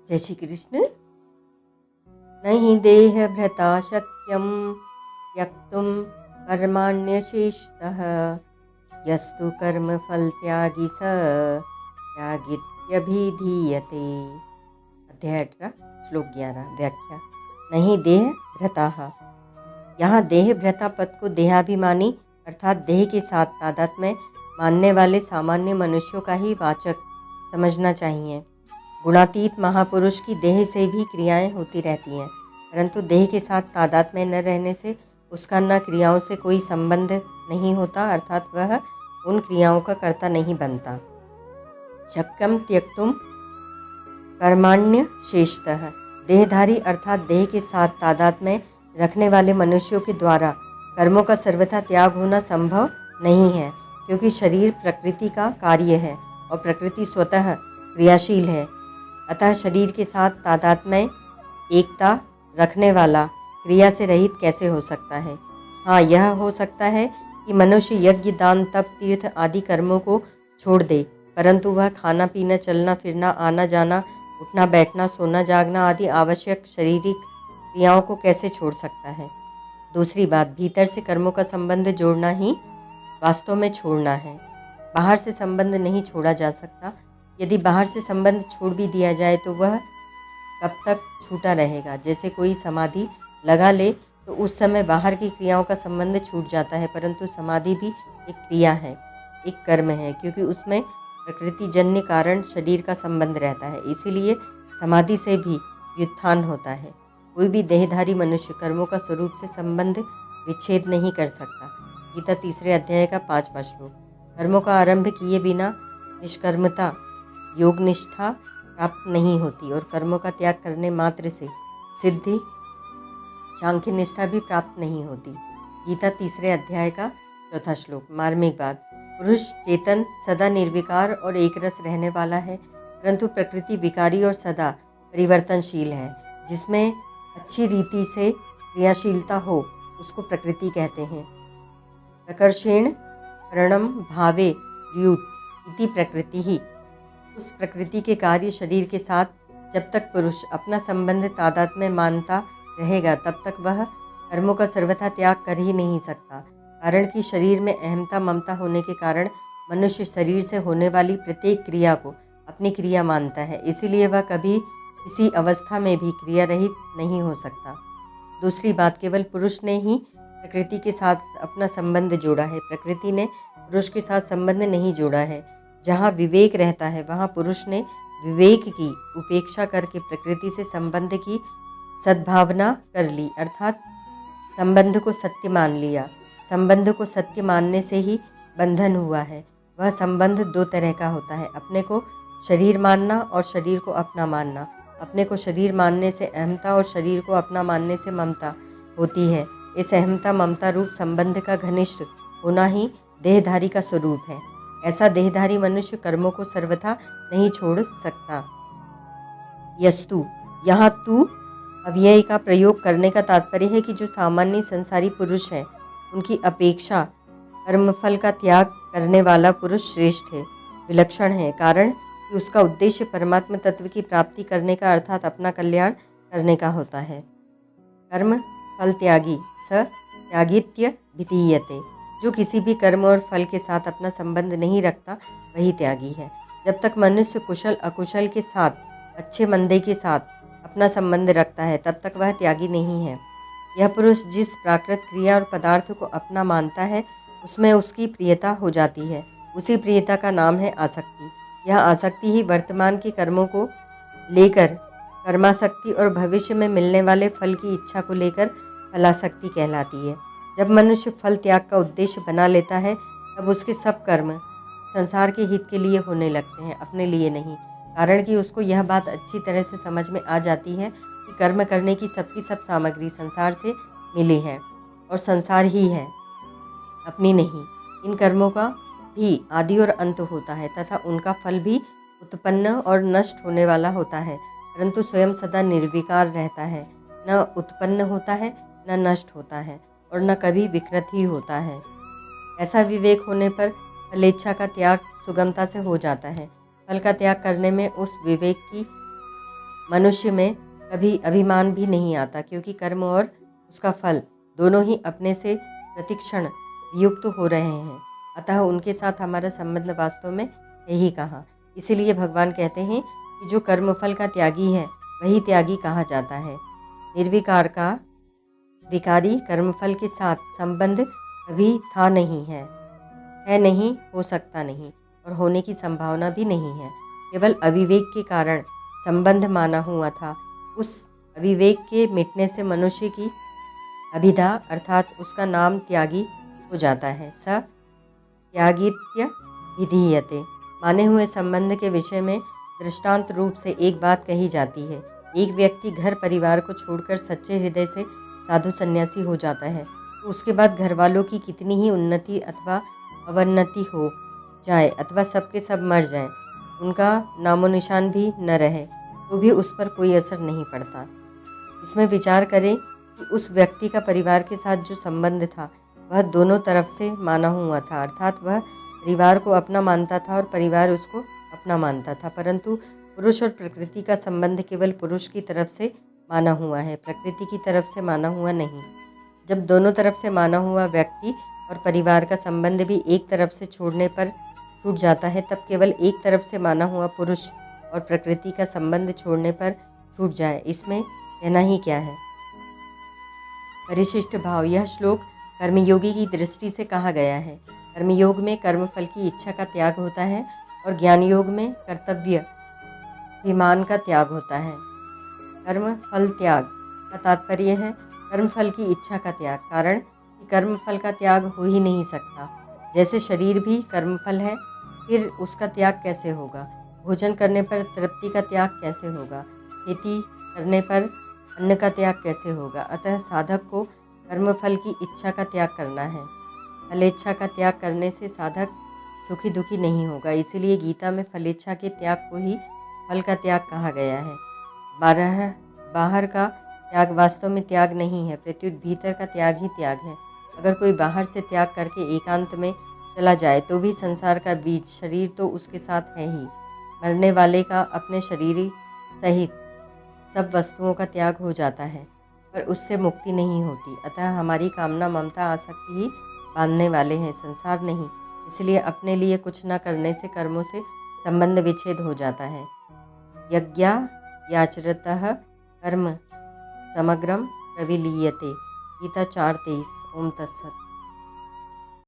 जय श्री कृष्ण। नहीं देह भृता शक्यं त्यक्तुं कर्माण्यशेषतः यस्तु कर्म फल त्यागी स त्यागित्यभिधीयते। अध्याय 18 श्लोक 11 व्याख्या। नहीं देह भृताः, यहाँ देह भृता पद को देहाभिमानी अर्थात देह के साथ तादात्म्य मानने वाले सामान्य मनुष्यों का ही वाचक समझना चाहिए। गुणातीत महापुरुष की देह से भी क्रियाएं होती रहती हैं, परंतु देह के साथ तादात्म्य न रहने से उसका न क्रियाओं से कोई संबंध नहीं होता, अर्थात वह उन क्रियाओं का कर्ता नहीं बनता। शक्यम त्यक्तुम कर्माण्य शेषतः, देहधारी अर्थात देह के साथ तादात्म्य रखने वाले मनुष्यों के द्वारा कर्मों का सर्वथा त्याग होना संभव नहीं है, क्योंकि शरीर प्रकृति का कार्य है और प्रकृति स्वतः क्रियाशील है। अतः शरीर के साथ तादात्म्य एकता रखने वाला क्रिया से रहित कैसे हो सकता है। हाँ, यह हो सकता है कि मनुष्य यज्ञ, दान, तप, तीर्थ आदि कर्मों को छोड़ दे, परंतु वह खाना पीना, चलना फिरना, आना जाना, उठना बैठना, सोना जागना आदि आवश्यक शारीरिक क्रियाओं को कैसे छोड़ सकता है। दूसरी बात, भीतर से कर्मों का संबंध जोड़ना ही वास्तव में छोड़ना है। बाहर से संबंध नहीं छोड़ा जा सकता। यदि बाहर से संबंध छोड़ भी दिया जाए तो वह कब तक छूटा रहेगा। जैसे कोई समाधि लगा ले तो उस समय बाहर की क्रियाओं का संबंध छूट जाता है, परंतु समाधि भी एक क्रिया है, एक कर्म है, क्योंकि उसमें प्रकृति जन्य कारण शरीर का संबंध रहता है। इसीलिए समाधि से भी व्युत्थान होता है। कोई भी देहधारी मनुष्य कर्मों का स्वरूप से संबंध विच्छेद नहीं कर सकता। गीता 3 अध्याय का 5वां श्लोक। कर्मों का आरंभ किए बिना निष्कर्मता योग निष्ठा प्राप्त नहीं होती और कर्मों का त्याग करने मात्र से सिद्धि सांख्य निष्ठा भी प्राप्त नहीं होती। गीता 3 अध्याय का 4वां श्लोक। मार्मिक बात, पुरुष चेतन सदा निर्विकार और एक रस रहने वाला है, परंतु प्रकृति विकारी और सदा परिवर्तनशील है। जिसमें अच्छी रीति से क्रियाशीलता हो उसको प्रकृति कहते हैं। प्रकर्षेण करणम भावे ल्यूट इति प्रकृति ही। उस प्रकृति के कार्य शरीर के साथ जब तक पुरुष अपना संबंध तादात्म्य मानता रहेगा तब तक वह कर्मों का सर्वथा त्याग कर ही नहीं सकता। कारण कि शरीर में अहमता ममता होने के कारण मनुष्य शरीर से होने वाली प्रत्येक क्रिया को अपनी क्रिया मानता है, इसीलिए वह कभी किसी अवस्था में भी क्रिया रहित नहीं हो सकता। दूसरी बात, केवल पुरुष ने ही प्रकृति के साथ अपना संबंध जोड़ा है, प्रकृति ने पुरुष के साथ संबंध नहीं जोड़ा है। जहाँ विवेक रहता है वहाँ पुरुष ने विवेक की उपेक्षा करके प्रकृति से संबंध की सद्भावना कर ली, अर्थात संबंध को सत्य मान लिया। संबंध को सत्य मानने से ही बंधन हुआ है। वह संबंध 2 तरह का होता है, अपने को शरीर मानना और शरीर को अपना मानना। अपने को शरीर मानने से अहमता और शरीर को अपना मानने से ममता होती है। इस अहमता ममता रूप संबंध का घनिष्ठ होना ही देहधारी का स्वरूप है। ऐसा देहधारी मनुष्य कर्मों को सर्वथा नहीं छोड़ सकता। यस्तु, यहाँ तू अव्यय का प्रयोग करने का तात्पर्य है कि जो सामान्य संसारी पुरुष हैं उनकी अपेक्षा कर्मफल का त्याग करने वाला पुरुष श्रेष्ठ है, विलक्षण है। कारण कि उसका उद्देश्य परमात्मा तत्व की प्राप्ति करने का अर्थात अपना कल्याण करने का होता है। कर्म फल त्यागी स त्यागित्य विधीयते। जो किसी भी कर्म और फल के साथ अपना संबंध नहीं रखता वही त्यागी है। जब तक मनुष्य कुशल अकुशल के साथ, अच्छे मंदे के साथ अपना संबंध रखता है तब तक वह त्यागी नहीं है। यह पुरुष जिस प्राकृत क्रिया और पदार्थ को अपना मानता है उसमें उसकी प्रियता हो जाती है। उसी प्रियता का नाम है आसक्ति। यह आसक्ति ही वर्तमान के कर्मों को लेकर कर्मासक्ति और भविष्य में मिलने वाले फल की इच्छा को लेकर फलासक्ति कहलाती है। जब मनुष्य फल त्याग का उद्देश्य बना लेता है तब उसके सब कर्म संसार के हित के लिए होने लगते हैं, अपने लिए नहीं। कारण कि उसको यह बात अच्छी तरह से समझ में आ जाती है कि कर्म करने की सबकी सब सामग्री संसार से मिली है और संसार ही है, अपनी नहीं। इन कर्मों का भी आदि और अंत होता है तथा उनका फल भी उत्पन्न और नष्ट होने वाला होता है, परंतु स्वयं सदा निर्विकार रहता है, न उत्पन्न होता है न नष्ट होता है और न कभी विकृत ही होता है। ऐसा विवेक होने पर फलेच्छा का त्याग सुगमता से हो जाता है। फल का त्याग करने में उस विवेक की मनुष्य में कभी अभिमान भी नहीं आता, क्योंकि कर्म और उसका फल दोनों ही अपने से प्रतिक्षण वियुक्त हो रहे हैं। अतः उनके साथ हमारा संबंध वास्तव में है ही कहाँ। इसीलिए भगवान कहते हैं कि जो कर्मफल का त्यागी है वही त्यागी कहा जाता है। निर्विकार का विकारी कर्मफल के साथ संबंध कभी था नहीं है नहीं, हो सकता नहीं और होने की संभावना भी नहीं है। केवल अविवेक के कारण संबंध माना हुआ था। उस अविवेक के मिटने से मनुष्य की अभिधा अर्थात उसका नाम त्यागी हो जाता है। स त्यागित्य विधीयते। माने हुए संबंध के विषय में दृष्टांत रूप से एक बात कही जाती है। एक व्यक्ति घर परिवार को छोड़कर सच्चे हृदय से साधु सन्यासी हो जाता है तो उसके बाद घर वालों की कितनी ही उन्नति अथवा अवन्नति हो जाए अथवा सबके सब मर जाएं, उनका नामो निशान भी न रहे तो भी उस पर कोई असर नहीं पड़ता। इसमें विचार करें कि उस व्यक्ति का परिवार के साथ जो संबंध था वह दोनों तरफ से माना हुआ था, अर्थात वह परिवार को अपना मानता था और परिवार उसको अपना मानता था। परंतु पुरुष और प्रकृति का संबंध केवल पुरुष की तरफ से माना हुआ है, प्रकृति की तरफ से माना हुआ नहीं। जब दोनों तरफ से माना हुआ व्यक्ति और परिवार का संबंध भी एक तरफ से छोड़ने पर छूट जाता है, तब केवल एक तरफ से माना हुआ पुरुष और प्रकृति का संबंध छोड़ने पर छूट जाए, इसमें कहना ही क्या है। परिशिष्ट भाव। यह श्लोक कर्मयोगी की दृष्टि से कहा गया है। कर्मयोग में कर्मफल की इच्छा का त्याग होता है और ज्ञान योग में कर्तव्य अभिमान का त्याग होता है। कर्म फल त्याग का तात्पर्य है कर्मफल की इच्छा का त्याग, कारण कि कर्मफल का त्याग हो ही नहीं सकता। जैसे शरीर भी कर्मफल है, फिर उसका त्याग कैसे होगा। भोजन करने पर तृप्ति का त्याग कैसे होगा। खेती करने पर अन्न का त्याग कैसे होगा। अतः साधक को कर्मफल की इच्छा का त्याग करना है। फलेच्छा का त्याग करने से साधक सुखी दुखी नहीं होगा। इसीलिए गीता में फलेच्छा के त्याग को ही फल का त्याग कहा गया है। बाहर का त्याग वास्तव में त्याग नहीं है, प्रत्युत भीतर का त्याग ही त्याग है। अगर कोई बाहर से त्याग करके एकांत में चला जाए तो भी संसार का बीज शरीर तो उसके साथ है ही। मरने वाले का अपने शरीर सहित सब वस्तुओं का त्याग हो जाता है, पर उससे मुक्ति नहीं होती। अतः हमारी कामना ममता आसक्ति ही बांधने वाले हैं, संसार नहीं। इसलिए अपने लिए कुछ न करने से कर्मों से संबंध विच्छेद हो जाता है। यज्ञायाचरतः कर्म समग्रम प्रविलीयते। गीता 4:23। ओम तत्सत।